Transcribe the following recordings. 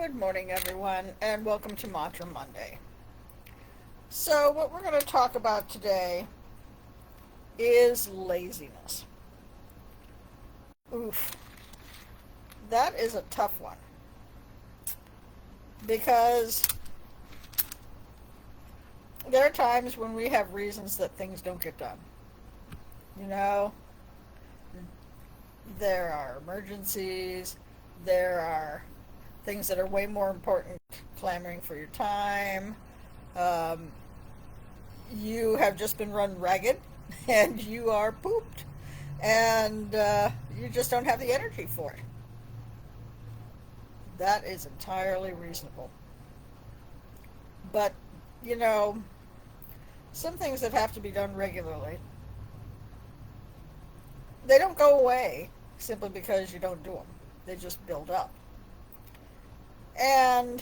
Good morning, everyone, and welcome to Mantra Monday. So, what we're going to talk about today is laziness. Oof, that is a tough one because there are times when we have reasons that things don't get done. You know, there are emergencies, there are things that are way more important clamoring for your time. Um, you have just been run ragged and you are pooped and you just don't have the energy for it. That is entirely reasonable. But, you know, some things that have to be done regularly, they don't go away simply because you don't do them. They just build up. And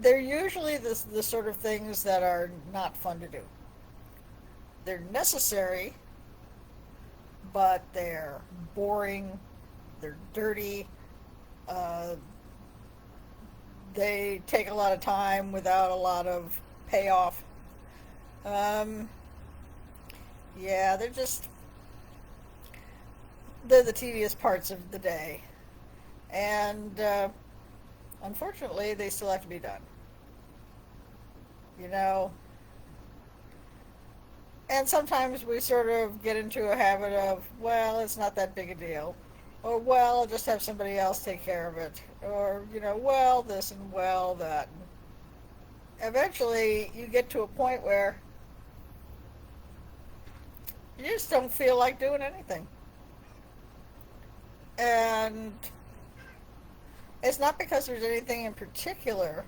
they're usually the sort of things that are not fun to do. They're necessary, but they're boring, they're dirty, uh, they take a lot of time without a lot of payoff. Um, yeah, they're the tedious parts of the day. And unfortunately, they still have to be done. You know, and sometimes we sort of get into a habit of, well, it's not that big a deal. Or, well, I'll just have somebody else take care of it. Or, well, this and well, that. Eventually, you get to a point where you just don't feel like doing anything. And it's not because there's anything in particular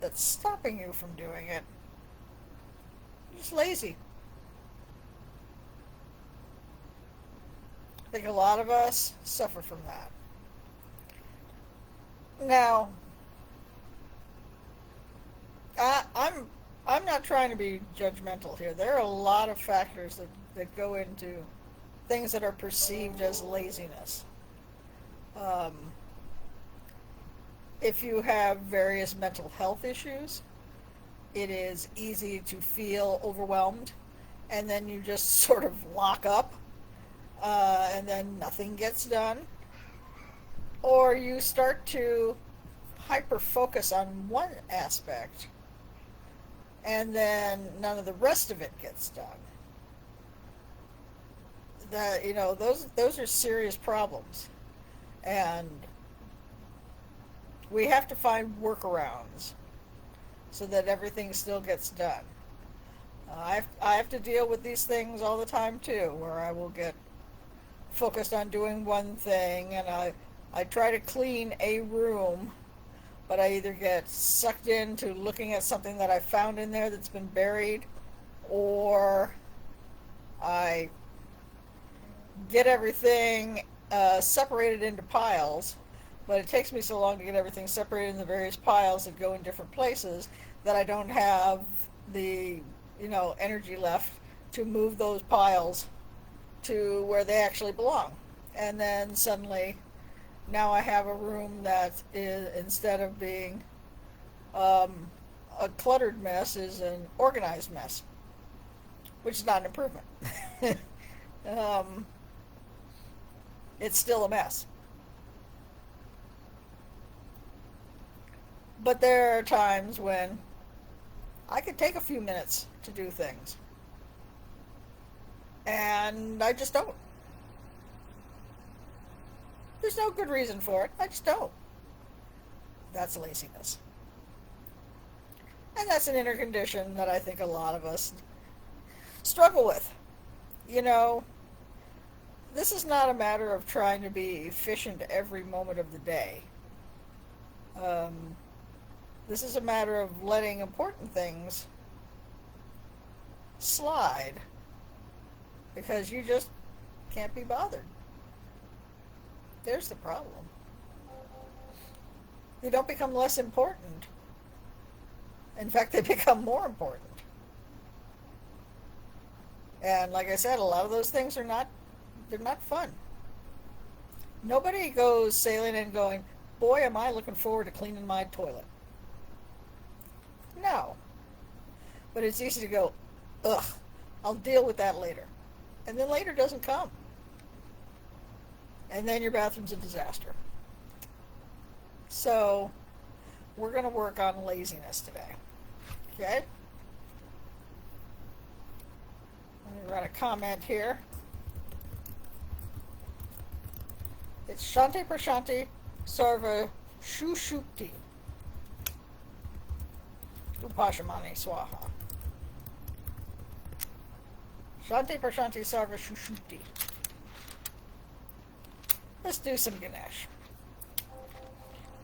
that's stopping you from doing it. You're just lazy. I think a lot of us suffer from that. Now, I'm not trying to be judgmental here. There are a lot of factors that go into things that are perceived as laziness. Um, if you have various mental health issues, it is easy to feel overwhelmed, and then you just sort of lock up, and then nothing gets done. Or you start to hyper focus on one aspect, and then none of the rest of it gets done. Those are serious problems, and we have to find workarounds so that everything still gets done. I have to deal with these things all the time too, where I will get focused on doing one thing, and I try to clean a room, but I either get sucked into looking at something that I found in there that's been buried, or I get everything separated into piles, but it takes me so long to get everything separated in the various piles that go in different places that I don't have the energy left to move those piles to where they actually belong. And then suddenly, now I have a room that is, instead of being um, a cluttered mess, is an organized mess, which is not an improvement. um, it's still a mess. But there are times when I could take a few minutes to do things, and I just don't. There's no good reason for it. I just don't. That's laziness. And that's an inner condition that I think a lot of us struggle with. You know, this is not a matter of trying to be efficient every moment of the day. Um, this is a matter of letting important things slide because you just can't be bothered. There's the problem. They don't become less important. In fact, they become more important. And like I said, a lot of those things they're not fun. Nobody goes sailing and going, boy, am I looking forward to cleaning my toilet. No. But it's easy to go, ugh, I'll deal with that later. And then later doesn't come. And then your bathroom's a disaster. So we're going to work on laziness today. Okay? Let me write a comment here. It's Shanti Prashanti Sarva Shushukti Upashamani Swaha. Shanti Prashanti Sarva Shushukti. Let's do some Ganesh.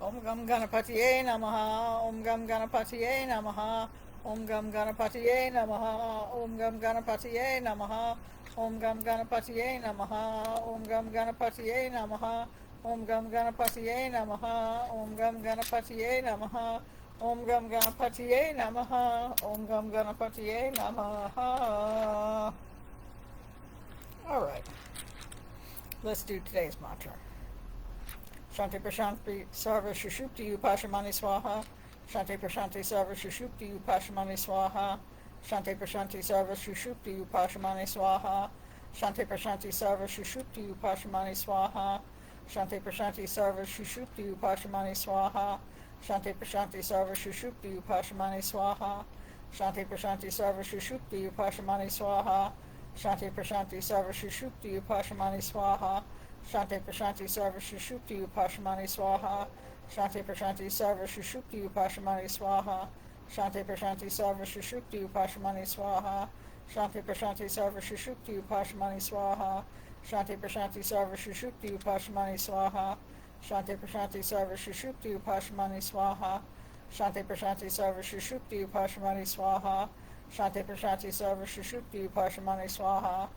Om Gam Ganapatiye Namaha, Om Gam Ganapatiye Namaha, Om Gam Ganapatiye Namaha, Om Gam Ganapatiye Namaha, Om Gam Ganapatiye Namaha, Om Gam Ganapatiye Namaha, Om Gam Ganapatiye Namaha, Om Gam Ganapatiye Namaha, Om Gam Ganapatiye Namaha, Om Gam Ganapatiye Namaha. All right, let's do today's mantra. Shanti Prashanti Sarva Shushukti Upashamani Swaha. Shanti Prashanti Sarva Shushukti Upashamani Swaha. Shanti Prashanti Sarva Shushukti Upashamani Swaha. Shanti Prashanti Sarva Shushukti Upashamani Swaha. Shanti Prashanti Sarva Shushukti Upashamani Swaha. Shanti Prashanti Sarva Shushukti Upashamani Swaha. Shanti Prashanti Sarva Shushukti Upashamani Swaha. Shanti Prashanti Sarva Shushukti Upashamani Swaha. Shanti Prashanti Sarva Shushukti Upashamani Swaha. Shanti Prashanti Sarva Shushukti Upashamani Swaha. Shanti Prashanti Sarva Shushukti Upashamani Swaha. Shanti Prashanti Sarva Shushukti Upashamani Swaha. Shanti Prashanti Sarva Shushukti Upashamani Swaha. Shanti Prashanti Sarva Shushukti Upashamani Swaha. Shanti Prashanti Sarva Shushukti Upashamani Swaha. Shanti Prashanti Sarva Shushukti Upashamani Swaha. Shanti Prashanti Sarva Shushukti Upashamani Swaha. Shanti Prashanti Sarva Shushukti Upashamani Swaha.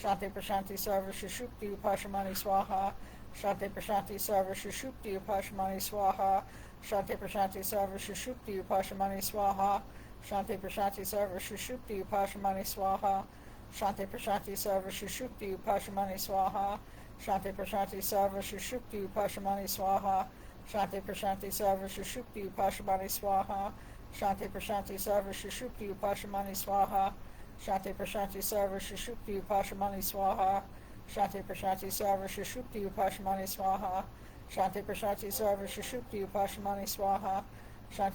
Shanti Prashanti Sarva Shushukti Upashamani Swaha. Shanti Prashanti Sarva Shushukti Upashamani Swaha. Shanti Prashanti Sarva Shushukti Upashamani Swaha. Shanti Prashanti Sarva Shushukti Upashamani Swaha. Shanti Prashanti Sarva Shushukti Upashamani Swaha. Shanti Prashanti Sarva Shushukti Upashamani Swaha. Shanti Prashanti Sarva Shushukti Upashamani Swaha. Shanti Prashanti Sarva Shushukti Upashamani Swaha. Shanti Prashanti Sarva Shushukti Upashamani Swaha. Shanti Prashanti Sarva Shushukti Upashamani Swaha. Shanti Prashanti Sarva Shushukti Upashamani Swaha. Shanti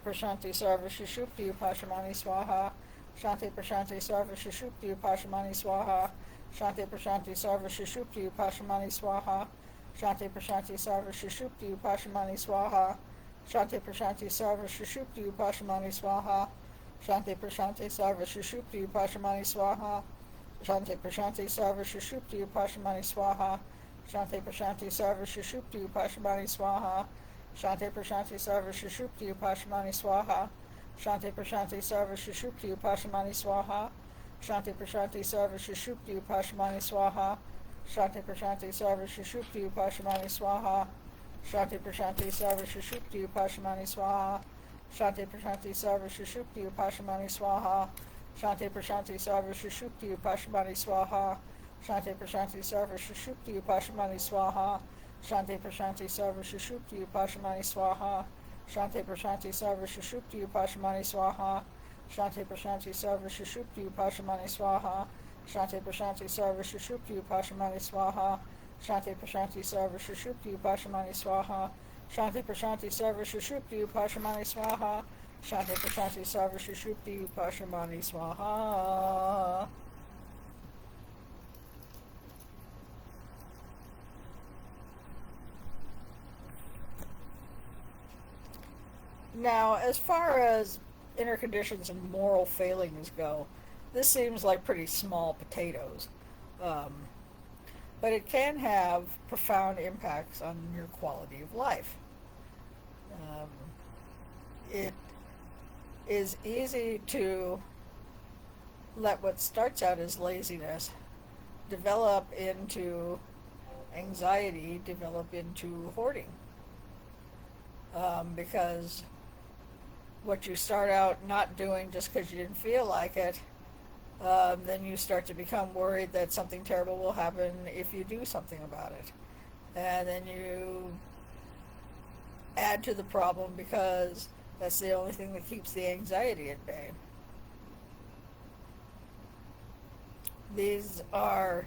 Prashanti Sarva Shushukti Upashamani Swaha. Shanti Prashanti Sarva Shushukti Upashamani Swaha. Shanti Prashanti Sarva Shushukti Upashamani Swaha. Shanti Prashanti Sarva Shushukti Upashamani Swaha. Shanti Prashanti Sarva Shushukti Upashamani Swaha. Shanti Prashanti Sarva Shushukti Upashamani Swaha. Shanti Prashanti Sarva Shushukti Upashamani Swaha. Shanti Prashanti Sarva Shushukti Upashamani Swaha. Shanti Prashanti Sarva Shushukti Upashamani Swaha. Shanti Prashanti Sarva Shushukti Upashamani Swaha. Shanti Prashanti Sarva Shushukti Upashamani Swaha. Shanti Prashanti Sarva Shushukti Upashamani Swaha. Shanti Prashanti Sarva Shushukti Upashamani Swaha. Shanti Prashanti Sarva Shushukti Upashamani Swaha. Shanti Prashanti Sarva Shushukti Upashamani Swaha. Shanti Prashanti Sarva Shushukti Upashamani Swaha. Shanti Prashanti Sarva Shushukti Upashamani Swaha. Shanti Prashanti Sarva Shushukti Upashamani Swaha. Shanti Prashanti Sarva Shushukti Upashamani Swaha. Shanti Prashanti Sarva Shushukti Upashamani Swaha. Shanti Prashanti Sarva Shushukti Upashamani Swaha. Shanti Prashanti Sarva Shushukti Upashamani Swaha. Now, as far as inner conditions and moral failings go, this seems like pretty small potatoes. Um, but it can have profound impacts on your quality of life. Um, it is easy to let what starts out as laziness develop into anxiety, develop into hoarding. Because what you start out not doing just because you didn't feel like it then you start to become worried that something terrible will happen if you do something about it. And then you add to the problem because that's the only thing that keeps the anxiety at bay. These are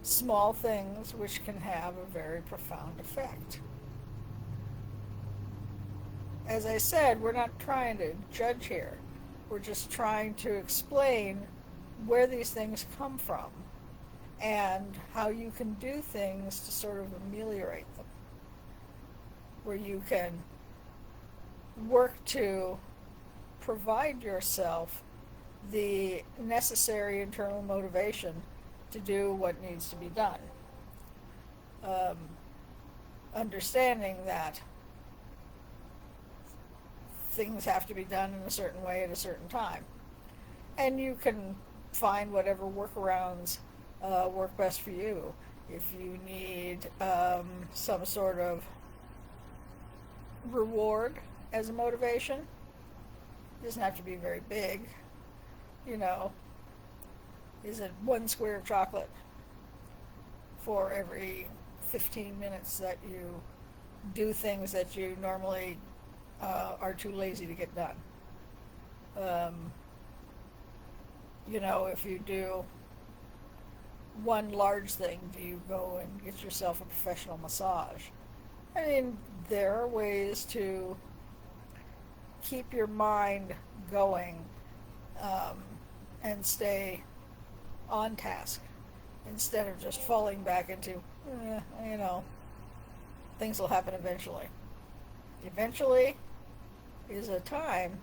small things which can have a very profound effect. As I said, we're not trying to judge here. We're just trying to explain where these things come from and how you can do things to sort of ameliorate them. Where you can work to provide yourself the necessary internal motivation to do what needs to be done. Understanding that things have to be done in a certain way at a certain time. And you can find whatever workarounds work best for you. If you need some sort of reward as a motivation, it doesn't have to be very big. You know, is it 1 square of chocolate for every 15 minutes that you do things that you normally are too lazy to get done? If you do one large thing, do you go and get yourself a professional massage? I mean, there are ways to keep your mind going and stay on task instead of just falling back into, things will happen eventually. Eventually is a time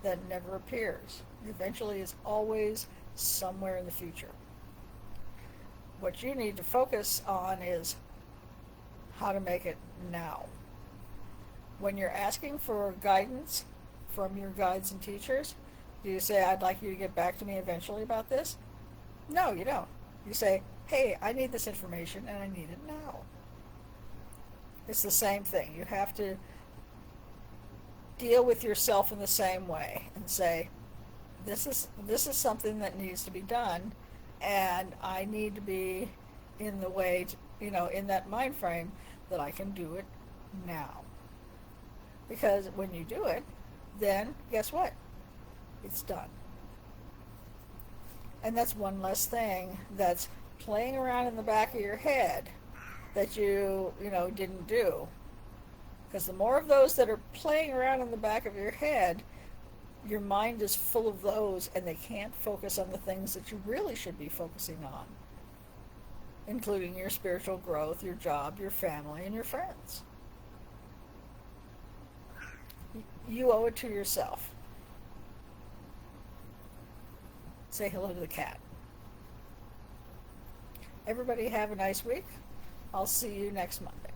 that never appears. Eventually is always somewhere in the future. What you need to focus on is how to make it now. When you're asking for guidance from your guides and teachers, do you say, I'd like you to get back to me eventually about this? No, you don't. You say, hey, I need this information and I need it now. It's the same thing. You have to deal with yourself in the same way and say, this is something that needs to be done, and I need to be in the way to, in that mind frame that I can do it now. Because when you do it, then guess what? It's done. And that's one less thing that's playing around in the back of your head that you didn't do. Because the more of those that are playing around in the back of your head, your mind is full of those, and they can't focus on the things that you really should be focusing on, including your spiritual growth, your job, your family, and your friends. You owe it to yourself. Say hello to the cat. Everybody have a nice week. I'll see you next Monday.